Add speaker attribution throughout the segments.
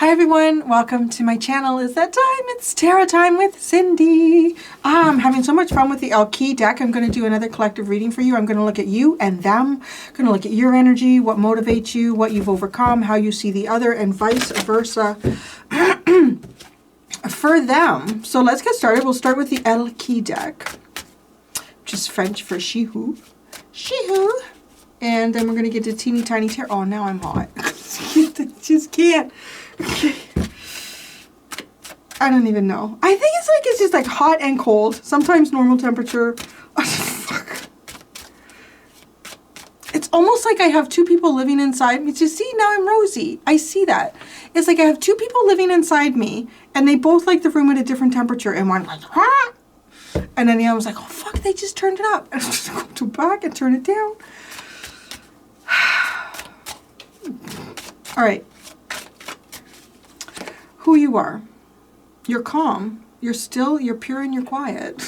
Speaker 1: Hi everyone, welcome to my channel. Is that time? It's tarot time with Cindy. I'm having so much fun with the Alki deck. I'm going to do another collective reading for you. I'm going to look at you and them. I'm going to look at your energy, what motivates you, what you've overcome, how you see the other, and vice versa for them. So let's get started. We'll start with the Alki deck, which is French for she-who. She-who. And then we're going to get to teeny tiny tarot. Oh, now I'm hot. Just can't. Okay. I don't even know. I think it's just like hot and cold. Sometimes normal temperature. Oh, fuck. It's almost like I have two people living inside me. Just see, now I'm rosy. I see that. It's like I have two people living inside me and they both like the room at a different temperature, and one like, ah! And then the other was like, oh fuck, they just turned it up. And I just go to back and turn it down. All right. Who you are. You're calm. You're still, you're pure, and you're quiet.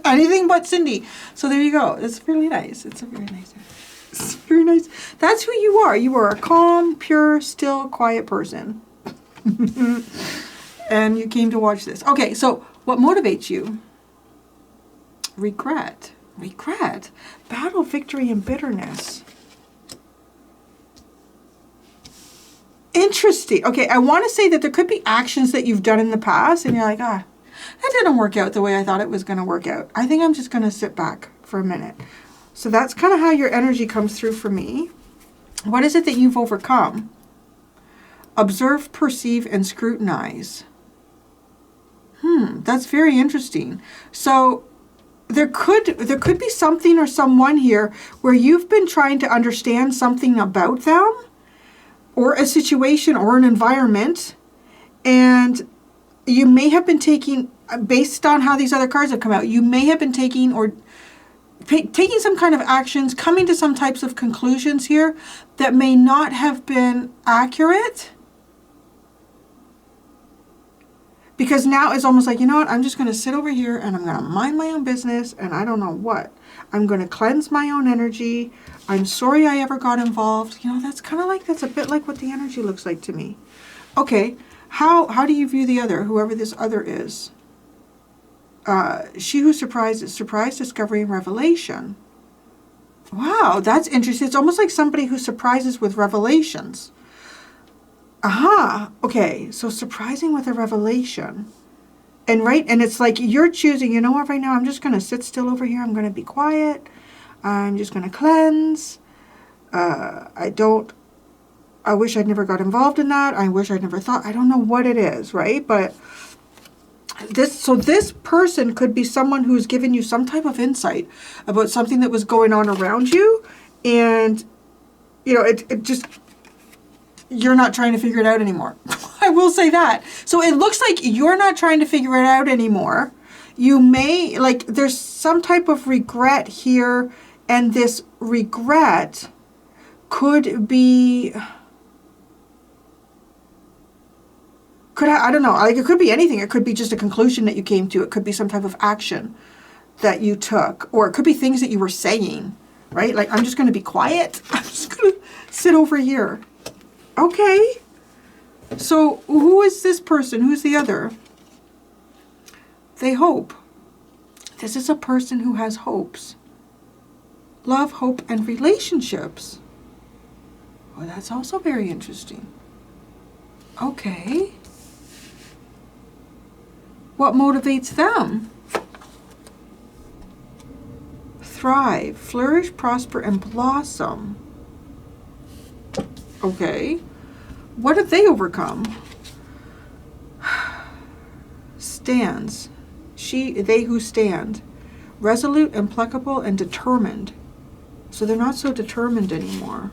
Speaker 1: Anything but Cindy. So there you go. It's really nice. It's a very nice. It's very nice. That's who you are. You are a calm, pure, still, quiet person. And you came to watch this. Okay, so what motivates you? Regret. Regret. Battle, victory, and bitterness. Interesting. Okay, I want to say that there could be actions that you've done in the past and you're like, that didn't work out the way I thought it was going to work out. I think I'm just going to sit back for a minute. So that's kind of how your energy comes through for me. What is it that you've overcome? Observe, perceive, and scrutinize. That's very interesting. So there could be something or someone here where you've been trying to understand something about them, or a situation or an environment, and you may have been taking, based on how these other cards have come out, you may have been taking some kind of actions, coming to some types of conclusions here that may not have been accurate. Because now it's almost like, you know what, I'm just going to sit over here and I'm going to mind my own business, and I don't know what. I'm going to cleanse my own energy. I'm sorry I ever got involved. You know, that's kind of like, that's a bit like what the energy looks like to me. Okay, how do you view the other, whoever this other is? She who surprises, surprise, discovery, and revelation. Wow, that's interesting. It's almost like somebody who surprises with revelations. Aha, okay, so surprising with a revelation. And it's like you're choosing, you know what, right now I'm just going to sit still over here. I'm going to be quiet. I'm just going to cleanse. I wish I'd never got involved in that. I wish I'd never thought. I don't know what it is, right? But this person could be someone who's given you some type of insight about something that was going on around you. And, you know, it just, you're not trying to figure it out anymore. I will say that. So it looks like you're not trying to figure it out anymore. You may, like, there's some type of regret here, and this regret could be, I don't know, like it could be anything. It could be just a conclusion that you came to. It could be some type of action that you took, or it could be things that you were saying, right? Like, I'm just going to be quiet. I'm just going to sit over here. Okay. So who is this person? Who's the other? They hope. This is a person who has hopes. Love, hope, and relationships. Oh, that's also very interesting. Okay. What motivates them? Thrive, flourish, prosper, and blossom. Okay. What have they overcome? Stands. They who stand. Resolute, implacable, and determined. So they're not so determined anymore.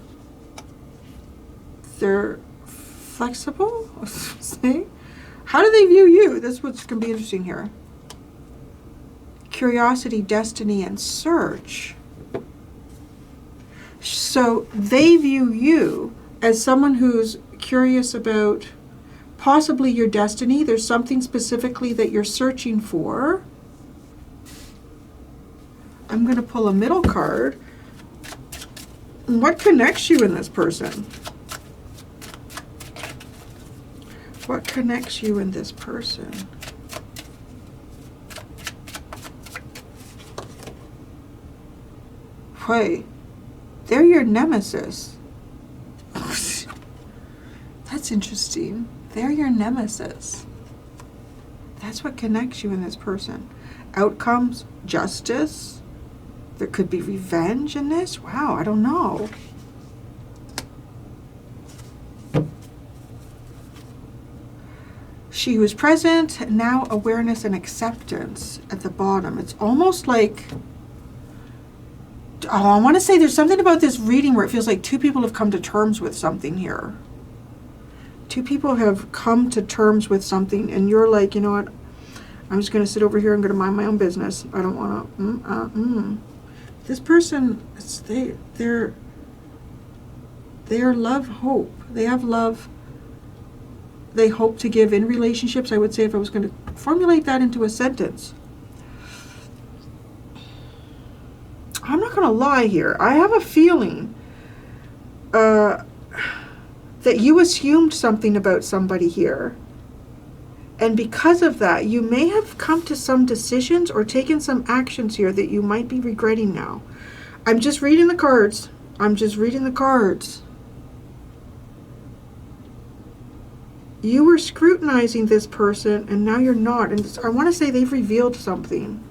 Speaker 1: They're flexible? How do they view you? That's what's going to be interesting here. Curiosity, destiny, and search. So they view you as someone who's curious about possibly your destiny. There's something specifically that you're searching for. I'm going to pull a middle card. What connects you in this person? What connects you and this person? Hey, they're your nemesis. That's interesting. They're your nemesis. That's what connects you and this person. Outcomes, justice. There could be revenge in this. Wow, I don't know. She was present, now awareness and acceptance at the bottom. It's almost like, oh, I want to say there's something about this reading where it feels like two people have come to terms with something here. Two people have come to terms with something, and you're like, you know what? I'm just going to sit over here. I'm going to mind my own business. I don't want to. This person, they're love, hope. They have love. They hope to give in relationships. I would say if I was going to formulate that into a sentence. I'm not going to lie here. I have a feeling that you assumed something about somebody here. And because of that, you may have come to some decisions or taken some actions here that you might be regretting now. I'm just reading the cards. I'm just reading the cards. You were scrutinizing this person, and now you're not. And I want to say they've revealed something.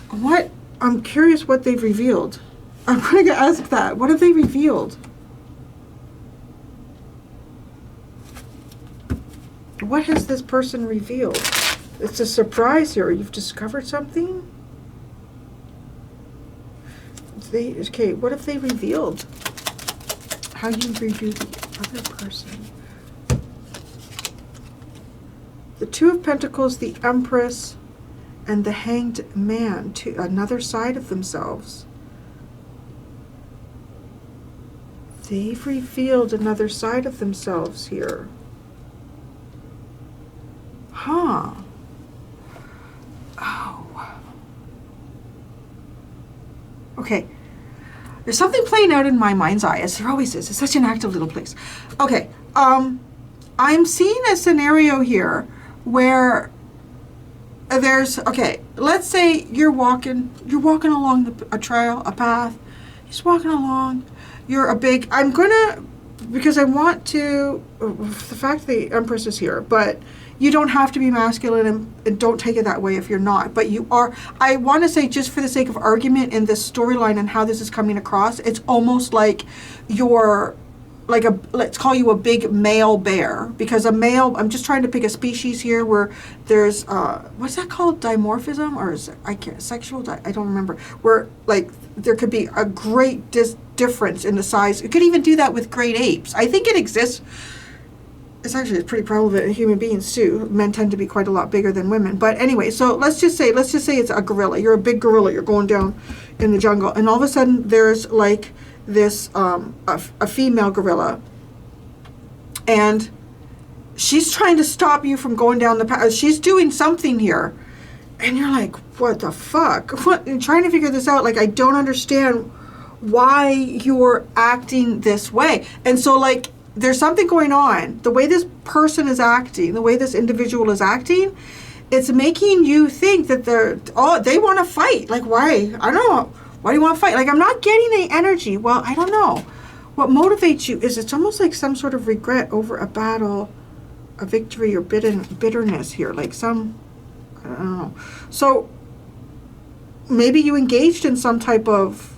Speaker 1: What? I'm curious what they've revealed. I'm going to ask that. What have they revealed? What has this person revealed? It's a surprise here. You've discovered something? Okay, what have they revealed? How you review the other person. The Two of Pentacles, the Empress, and the Hanged Man, to another side of themselves. They've revealed another side of themselves here. Huh. Oh. Okay. There's something playing out in my mind's eye, as there always is. It's such an active little place. Okay. I'm seeing a scenario here where there's, okay, let's say you're walking along a trail, a path, just walking along, I'm gonna, because I want to, the fact the Empress is here, but you don't have to be masculine, and don't take it that way if you're not, but you are. I want to say, just for the sake of argument in this storyline and how this is coming across, it's almost like you're like let's call you a big male bear, because a male, I'm just trying to pick a species here where there's what's that called, dimorphism, or is it, I don't remember, where like there could be a great difference in the size. You could even do that with great apes. I think it exists. It's actually pretty prevalent in human beings too. Men tend to be quite a lot bigger than women. But anyway, so let's just say it's a gorilla. You're a big gorilla. You're going down in the jungle, and all of a sudden there's like this a female gorilla, and she's trying to stop you from going down the path. She's doing something here, and you're like, what the fuck? What? And trying to figure this out. Like, I don't understand why you're acting this way. And so like, there's something going on. The way this person is acting, the way this individual is acting, it's making you think that they want to fight. Like, why? I don't know. Why do you want to fight? Like, I'm not getting any energy. Well, I don't know. What motivates you is, it's almost like some sort of regret over a battle, a victory, or bitterness here. Like I don't know. So maybe you engaged in some type of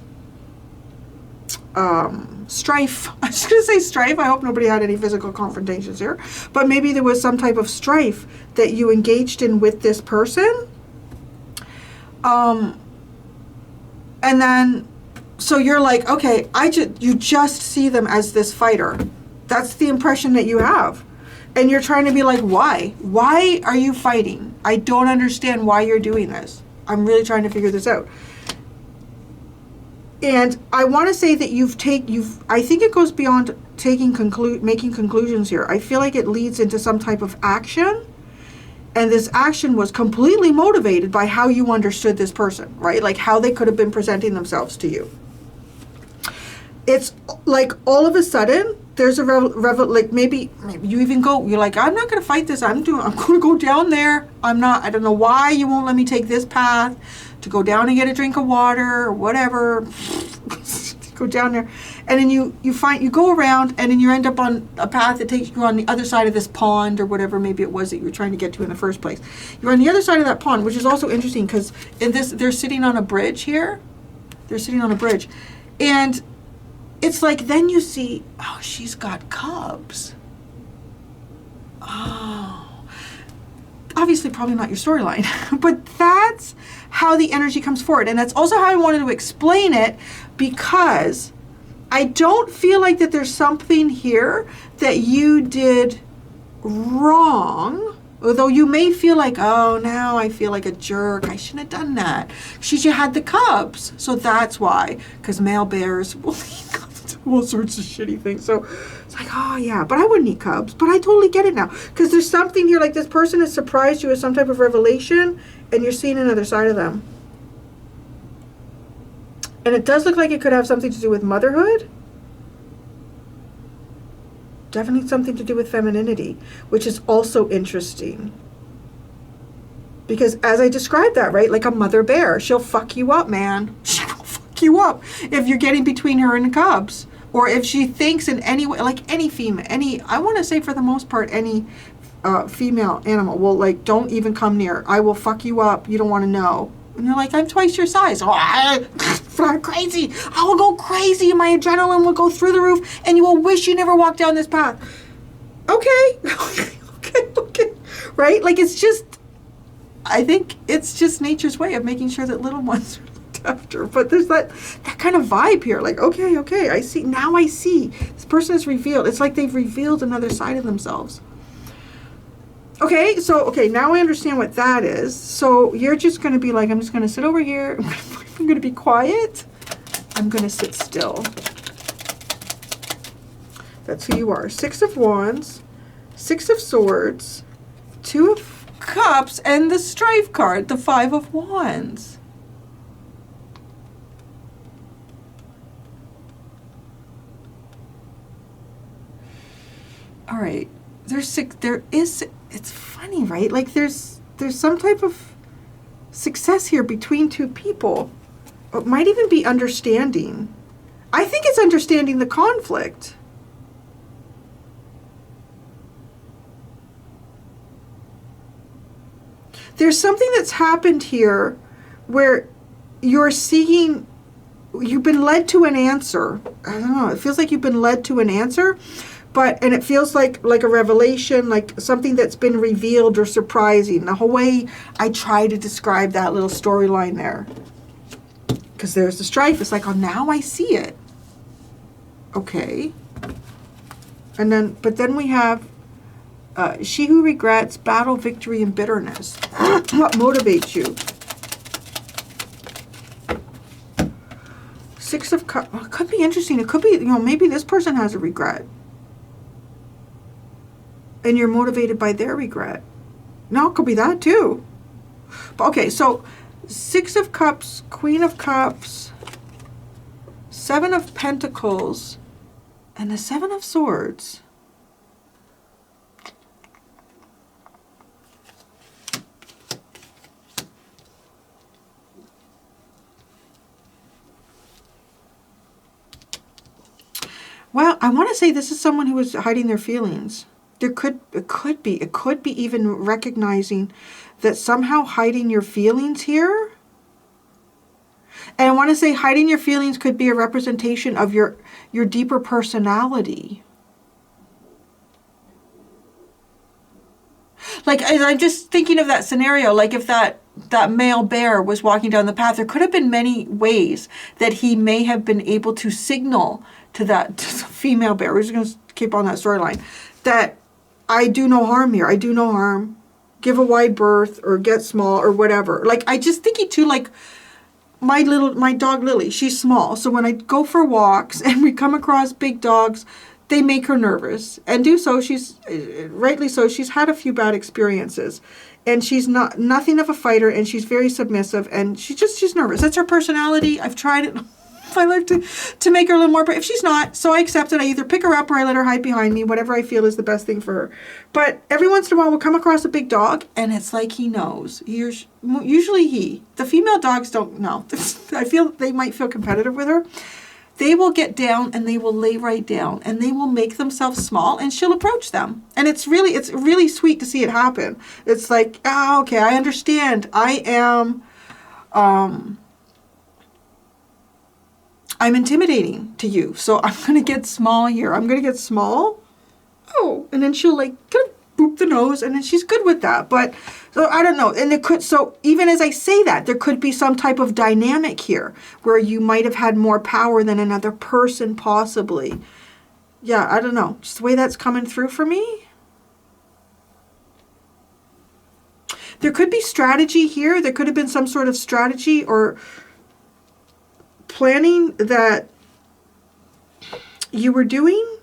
Speaker 1: strife. I was going to say strife. I hope nobody had any physical confrontations here. But maybe there was some type of strife that you engaged in with this person. And then, so you're like, okay, you just see them as this fighter. That's the impression that you have. And you're trying to be like, why? Why are you fighting? I don't understand why you're doing this. I'm really trying to figure this out. And I want to say that I think it goes beyond making conclusions here. I feel like it leads into some type of action. And this action was completely motivated by how you understood this person, right? Like how they could have been presenting themselves to you. It's like all of a sudden there's a like maybe you even go, you're like, I'm not going to fight this. I'm going to go down there. I don't know why you won't let me take this path to go down and get a drink of water or whatever. Go down there. And then you go around, and then you end up on a path that takes you on the other side of this pond or whatever maybe it was that you were trying to get to in the first place. You're on the other side of that pond, which is also interesting because in this, they're sitting on a bridge here. They're sitting on a bridge. And it's like, then you see, oh, she's got cubs. Oh. Obviously, probably not your storyline, but that's how the energy comes forward. And that's also how I wanted to explain it, because I don't feel like that there's something here that you did wrong, although you may feel like, oh, now I feel like a jerk. I shouldn't have done that. You had the cubs, so that's why, because male bears will eat cubs, all sorts of shitty things. So it's like, oh, yeah, but I wouldn't eat cubs. But I totally get it now, because there's something here, like this person has surprised you with some type of revelation, and you're seeing another side of them. And it does look like it could have something to do with motherhood. Definitely something to do with femininity, which is also interesting. Because as I described that, right, like a mother bear, she'll fuck you up, man. She will fuck you up if you're getting between her and the cubs. Or if she thinks in any way, like any female, I want to say for the most part, any female animal will like, don't even come near. I will fuck you up. You don't want to know. And you're like, I'm twice your size. Oh, I'm crazy. I will go crazy. My adrenaline will go through the roof, and you will wish you never walked down this path. Okay. Okay. Right? Like, it's just, I think it's just nature's way of making sure that little ones are looked after. But there's that kind of vibe here. Like, okay, I see. Now I see. This person is revealed. It's like they've revealed another side of themselves. Okay, so, now I understand what that is. So you're just going to be like, I'm just going to sit over here. I'm going to be quiet. I'm going to sit still. That's who you are. 6 of Wands, 6 of Swords, 2 of Cups, and the Strife card, the 5 of Wands. All right. It's funny, right? Like there's some type of success here between two people. It might even be understanding. I think it's understanding the conflict. There's something that's happened here where you're seeing, you've been led to an answer. I don't know, it feels like you've been led to an answer. And it feels like a revelation, like something that's been revealed or surprising. The whole way I try to describe that little storyline there. Because there's the strife. It's like, oh, now I see it. Okay. But then we have she who regrets, battle, victory, and bitterness. What motivates you? 6 of Cups. Well, it could be interesting. It could be, maybe this person has a regret. And you're motivated by their regret. No, it could be that too. But okay, so 6 of Cups, Queen of Cups, 7 of Pentacles, and the 7 of Swords. Well, I want to say this is someone who was hiding their feelings. It could be even recognizing that somehow hiding your feelings here. And I want to say hiding your feelings could be a representation of your deeper personality. Like, I'm just thinking of that scenario, like if that male bear was walking down the path, there could have been many ways that he may have been able to signal to the female bear, we're just going to keep on that storyline, that I do no harm here. I do no harm. Give a wide berth or get small or whatever. Like, I just thinking too, like, my dog Lily, she's small. So when I go for walks and we come across big dogs, they make her nervous. And do so, rightly so, she's had a few bad experiences. and she's nothing of a fighter, and she's very submissive, and she's nervous. That's her personality. I've tried it. I like to make her a little more, but if she's not, so I accept it. I either pick her up or I let her hide behind me, whatever I feel is the best thing for her. But every once in a while we'll come across a big dog, and it's like he knows. Usually the female dogs don't know. I feel they might feel competitive with her. They will get down and they will lay right down and they will make themselves small, and she'll approach them. And it's really sweet to see it happen. It's like, oh, okay, I understand. I'm intimidating to you, so I'm going to get small here. I'm going to get small. Oh, and then she'll like kind of boop the nose, and then she's good with that. But so I don't know. And so even as I say that, there could be some type of dynamic here where you might have had more power than another person possibly. Yeah, I don't know. Just the way that's coming through for me. There could be strategy here. There could have been some sort of strategy or planning that you were doing.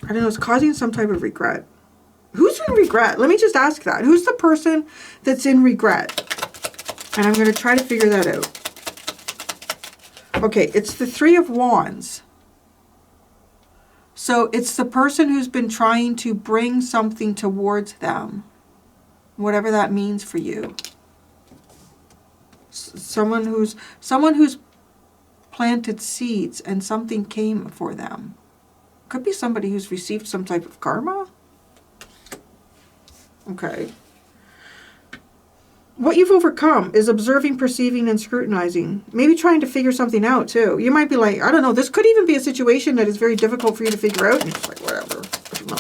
Speaker 1: I don't know, it's causing some type of regret. Who's in regret? Let me just ask that. Who's the person that's in regret? And I'm going to try to figure that out. Okay, it's the Three of Wands. So it's the person who's been trying to bring something towards them, whatever that means for you. Someone who's planted seeds and something came for them. Could be somebody who's received some type of karma. Okay. What you've overcome is observing, perceiving, and scrutinizing. Maybe trying to figure something out too. You might be like, I don't know, this could even be a situation that is very difficult for you to figure out. And it's like, whatever. I don't know.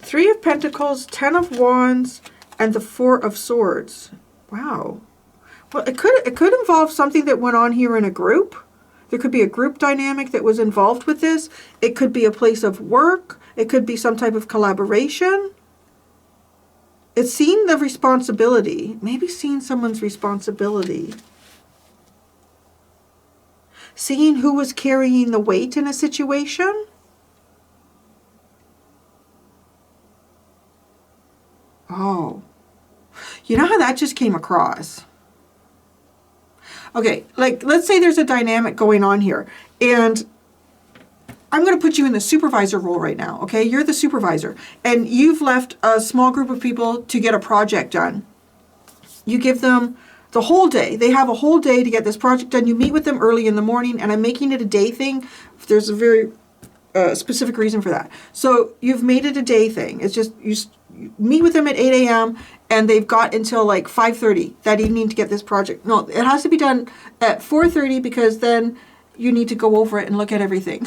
Speaker 1: Three of Pentacles, 10 of Wands, and the Four of Swords. Wow. Well, it could involve something that went on here in a group. There could be a group dynamic that was involved with this. It could be a place of work. It could be some type of collaboration. It's seeing the responsibility. Maybe seeing someone's responsibility. Seeing who was carrying the weight in a situation. Oh. You know how that just came across? Okay, like let's say there's a dynamic going on here, and I'm going to put you in the supervisor role right now, okay? You're the supervisor, and you've left a small group of people to get a project done. You give them the whole day. They have a whole day to get this project done. You meet with them early in the morning, and I'm making it a day thing. There's a very specific reason for that. So you've made it a day thing. It's just you meet with them at 8 a.m. and they've got until like 5:30 that evening to get this project. No, it has to be done at 4:30 because then you need to go over it and look at everything.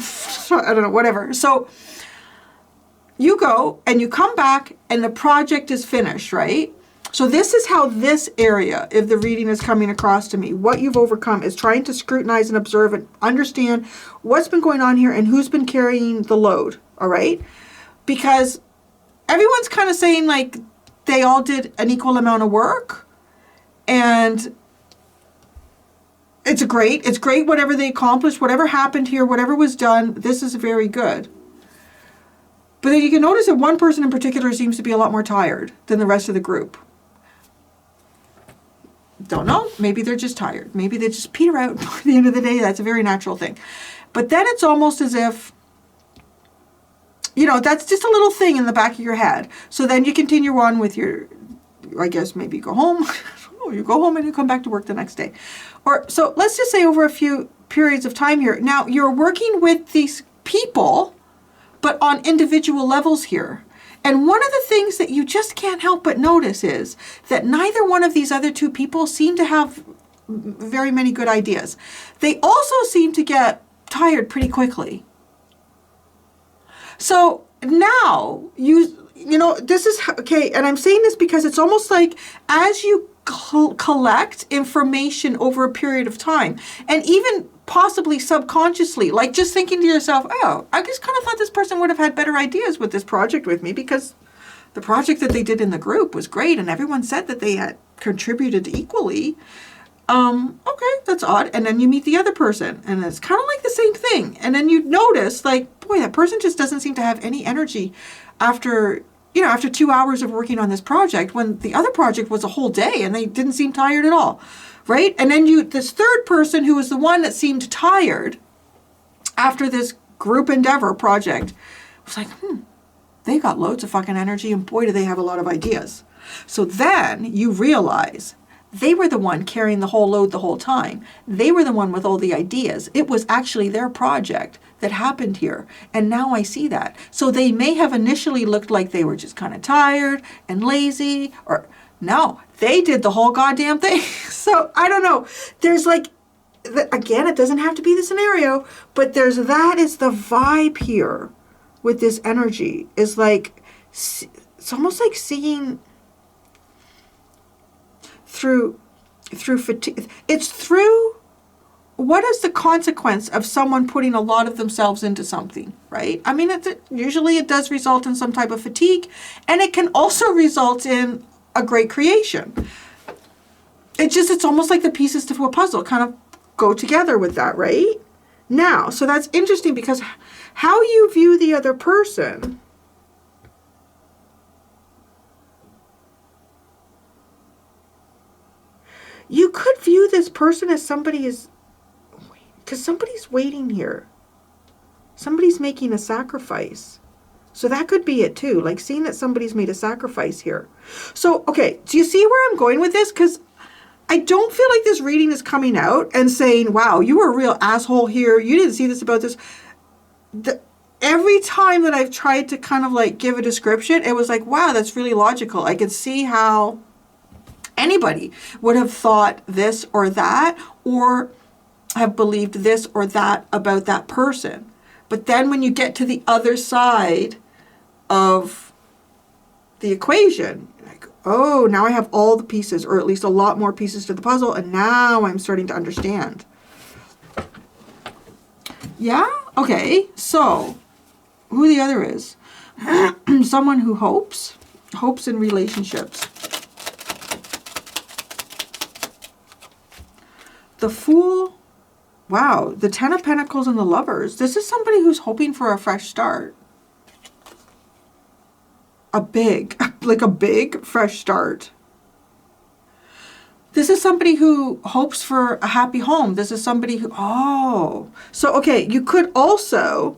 Speaker 1: I don't know, whatever. So you go and you come back and the project is finished, right? So this is how this area, if the reading is coming across to me, what you've overcome is trying to scrutinize and observe and understand what's been going on here and who's been carrying the load, all right? Because everyone's kind of saying like they all did an equal amount of work, and it's great whatever they accomplished, whatever happened here, whatever was done, this is very good. But then you can notice that one person in particular seems to be a lot more tired than the rest of the group. Don't know. Maybe they're just tired. Maybe they just peter out at the end of the day. That's a very natural thing. But then it's almost as if, you know, that's just a little thing in the back of your head. So then you continue on with your, I guess maybe you go home. You go home and you come back to work the next day. Or so let's just say over a few periods of time here. Now you're working with these people, but on individual levels here. And one of the things that you just can't help but notice is that neither one of these other two people seem to have very many good ideas. They also seem to get tired pretty quickly. So now you know, this is, okay, and I'm saying this because it's almost like as you collect information over a period of time, and even possibly subconsciously, like just thinking to yourself, oh, I just kind of thought this person would have had better ideas with this project with me because the project that they did in the group was great and everyone said that they had contributed equally. Okay, that's odd. And then you meet the other person and it's kind of like the same thing. And then you notice like, boy, that person just doesn't seem to have any energy after, after 2 hours of working on this project, when the other project was a whole day and they didn't seem tired at all, right? And then this third person who was the one that seemed tired after this group endeavor project was like, they got loads of fucking energy and boy, do they have a lot of ideas. So then you realize they were the one carrying the whole load the whole time. They were the one with all the ideas. It was actually their project that happened here. And now I see that. So they may have initially looked like they were just kind of tired and lazy, or no, they did the whole goddamn thing. So I don't know. There's like, again, it doesn't have to be the scenario, but that is the vibe here with this energy, is like, it's almost like seeing through fatigue. It's through, what is the consequence of someone putting a lot of themselves into something, right? I mean, usually it does result in some type of fatigue, and it can also result in a great creation. It's almost like the pieces to a puzzle kind of go together with that, right? Now, so that's interesting, because how you view the other person you could view this person as because somebody's waiting here. Somebody's making a sacrifice. So that could be it too, like seeing that somebody's made a sacrifice here. So, okay, do you see where I'm going with this? Because I don't feel like this reading is coming out and saying, wow, you were a real asshole here. You didn't see this about this. Every time that I've tried to kind of like give a description, it was like, wow, that's really logical. I could see how anybody would have thought this or that, or have believed this or that about that person. But then when you get to the other side of the equation, like, oh, now I have all the pieces, or at least a lot more pieces to the puzzle, and now I'm starting to understand. Yeah? Okay, so who the other is? Someone who hopes in relationships. The Fool. Wow, the Ten of Pentacles and the Lovers. This is somebody who's hoping for a fresh start. A big fresh start. This is somebody who hopes for a happy home. This is somebody who, so okay, you could also,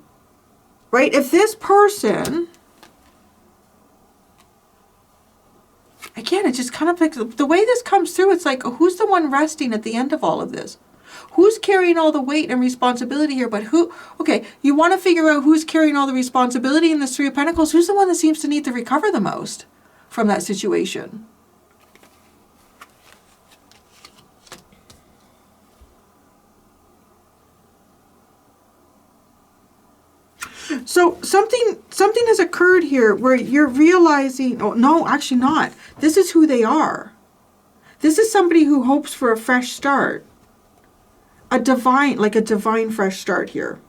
Speaker 1: right, if this person, again, it's just kind of like the way this comes through, it's like, who's the one resting at the end of all of this? Who's carrying all the weight and responsibility here? But you want to figure out who's carrying all the responsibility in this Three of Pentacles. Who's the one that seems to need to recover the most from that situation? So something has occurred here where you're realizing, oh, no, actually not. This is who they are. This is somebody who hopes for a fresh start. A divine fresh start here.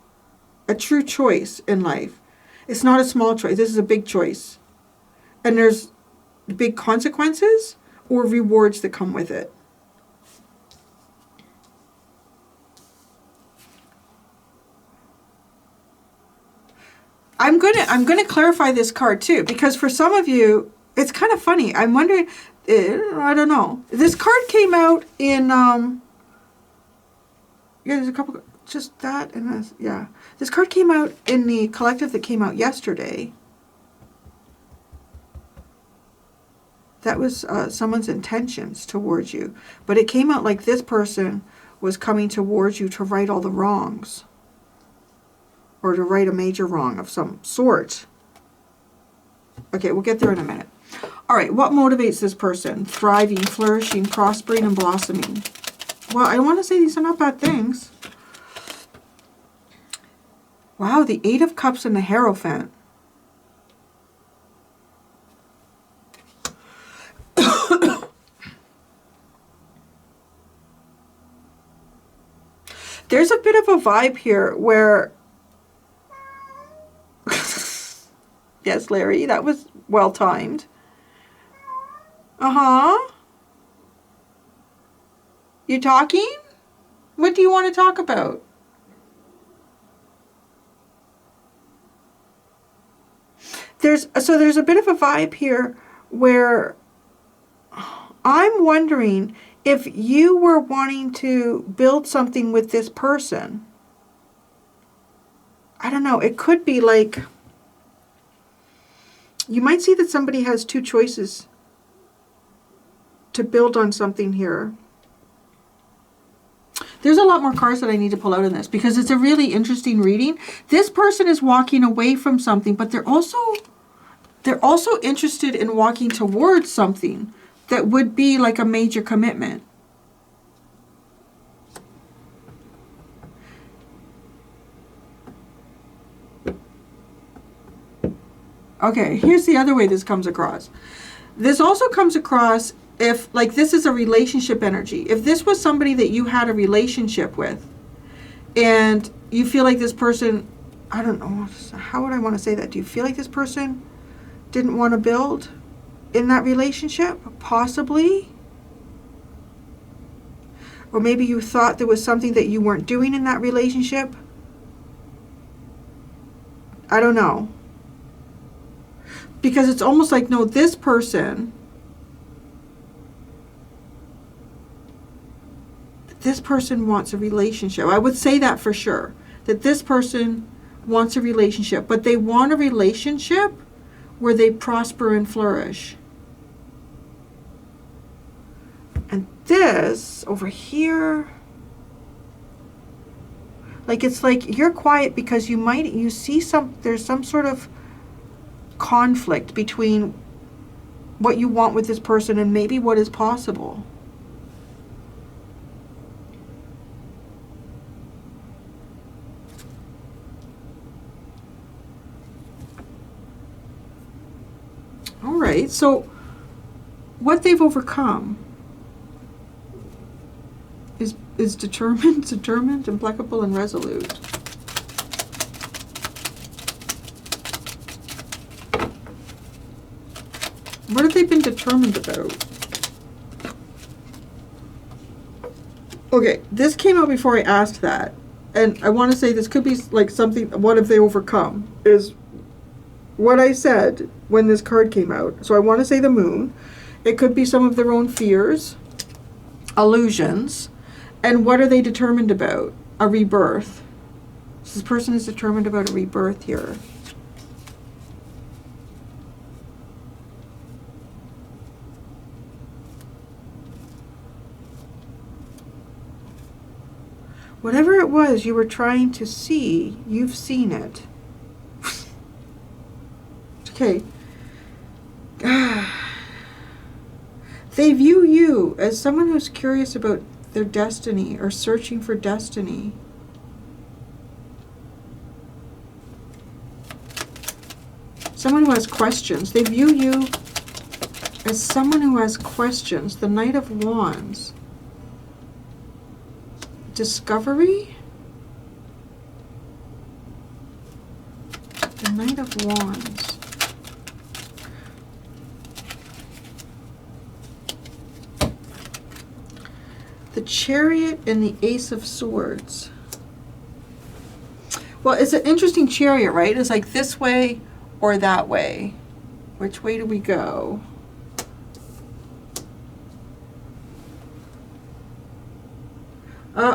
Speaker 1: A true choice in life. It's not a small choice. This is a big choice. And there's big consequences or rewards that come with it. I'm gonna clarify this card too, because for some of you, it's kind of funny. I'm wondering, I don't know. This card came out in there's a couple, just that and this, yeah. This card came out in the collective that came out yesterday. That was someone's intentions towards you. But it came out like this person was coming towards you to right all the wrongs. Or to right a major wrong of some sort. Okay, we'll get there in a minute. All right, what motivates this person? Thriving, flourishing, prospering, and blossoming. Well, I want to say these are not bad things. Wow, the Eight of Cups and the Hierophant. There's a bit of a vibe here where... Yes, Larry, that was well timed. Uh-huh. You talking? What do you want to talk about? there's a bit of a vibe here where I'm wondering if you were wanting to build something with this person. I don't know. It could be like, you might see that somebody has two choices to build on something here. There's a lot more cards that I need to pull out in this because it's a really interesting reading. This person is walking away from something, but they're also interested in walking towards something that would be like a major commitment. Okay, here's the other way this comes across. This also comes across if, like, this is a relationship energy. If this was somebody that you had a relationship with and you feel like this person, I don't know, how would I want to say that? Do you feel like this person didn't want to build in that relationship? Possibly. Or maybe you thought there was something that you weren't doing in that relationship. I don't know. Because it's almost like, no, this person wants a relationship. I would say that for sure. That this person wants a relationship. But they want a relationship where they prosper and flourish. And this over here, like, it's like you're quiet because you see there's some sort of conflict between what you want with this person and maybe what is possible. All right, so what they've overcome is determined, implacable, and resolute. What have they been determined about? Okay, this came out before I asked that. And I want to say this could be like something, what have they overcome? Is what I said when this card came out. So I want to say the moon. It could be some of their own fears, illusions. And what are they determined about? A rebirth. So this person is determined about a rebirth here. Whatever it was you were trying to see, you've seen it. Okay. They view you as someone who's curious about their destiny or searching for destiny. Someone who has questions. They view you as someone who has questions. The Knight of Wands. Discovery? The Knight of Wands. The Chariot and the Ace of Swords. Well, it's an interesting chariot, right? It's like this way or that way. Which way do we go?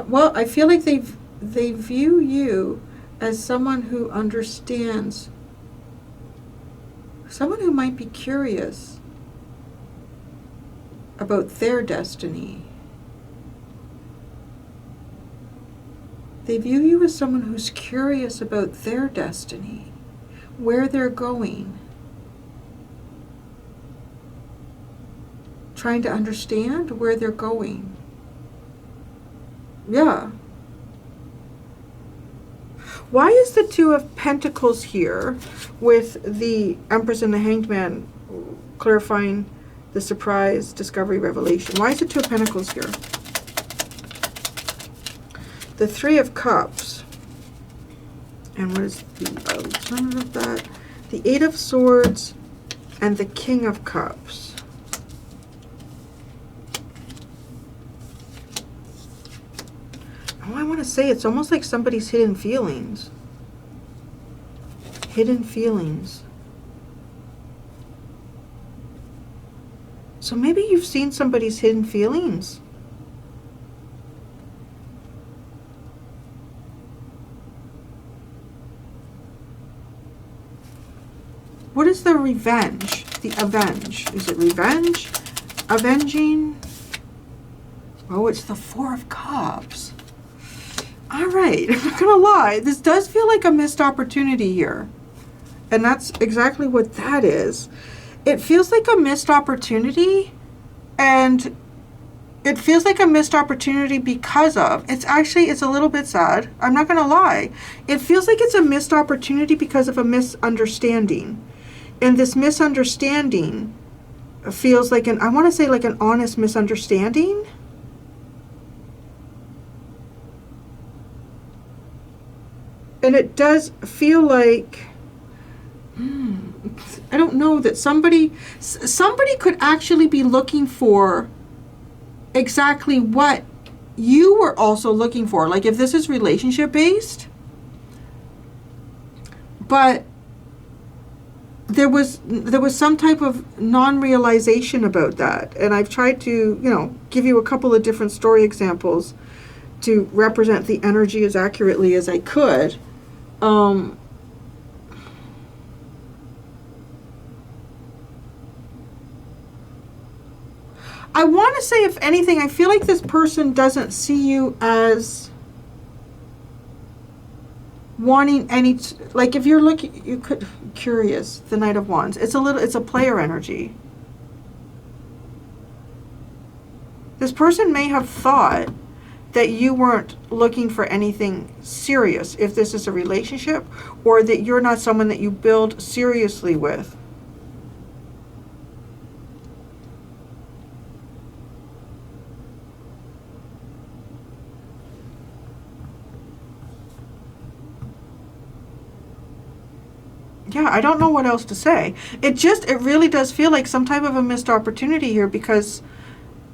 Speaker 1: Well, I feel like they view you as someone who understands, someone who might be curious about their destiny. They view you as someone who's curious about their destiny, where they're going, trying to understand where they're going. Yeah. Why is the Two of Pentacles here with the Empress and the Hanged Man clarifying the surprise, discovery, revelation? Why is the Two of Pentacles here? The Three of Cups. And what is the alternative of that? The Eight of Swords and the King of Cups. Oh, I want to say it's almost like somebody's hidden feelings. Hidden feelings. So maybe you've seen somebody's hidden feelings. What is the revenge? The avenge. Is it revenge? Avenging? Oh, it's the Four of Cups. All right, I'm not gonna lie. This does feel like a missed opportunity here. And that's exactly what that is. It feels like a missed opportunity, and it feels like a missed opportunity because of, it's a little bit sad. I'm not gonna lie. It feels like it's a missed opportunity because of a misunderstanding. And this misunderstanding feels like I want to say like an honest misunderstanding. And it does feel like, I don't know, that somebody could actually be looking for exactly what you were also looking for. Like if this is relationship based, but there was some type of non-realization about that. And I've tried to, give you a couple of different story examples to represent the energy as accurately as I could. I want to say, if anything, I feel like this person doesn't see you as wanting any, like if you're looking, you could, curious, the Knight of Wands. It's a player energy. This person may have thought that you weren't looking for anything serious if this is a relationship, or that you're not someone that you build seriously with. Yeah, I don't know what else to say. It really does feel like some type of a missed opportunity here, because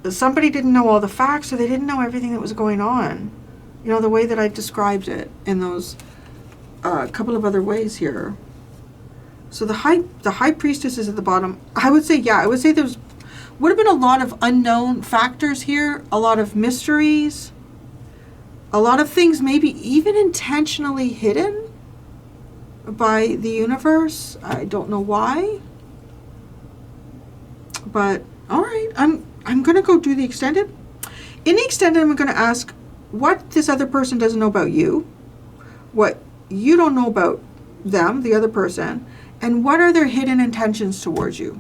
Speaker 1: somebody didn't know all the facts, or they didn't know everything that was going on. The way that I've described it in those couple of other ways here. So the high priestess is at the bottom. I would say there's would have been a lot of unknown factors here, a lot of mysteries, a lot of things maybe even intentionally hidden by the universe. I don't know why. But all right, I'm going to go do the extended. In the extended, I'm going to ask what this other person doesn't know about you, what you don't know about them, the other person, and what are their hidden intentions towards you.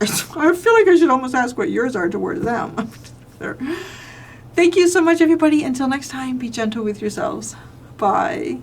Speaker 1: I feel like I should almost ask what yours are towards them. Thank you so much, everybody. Until next time, be gentle with yourselves. Bye.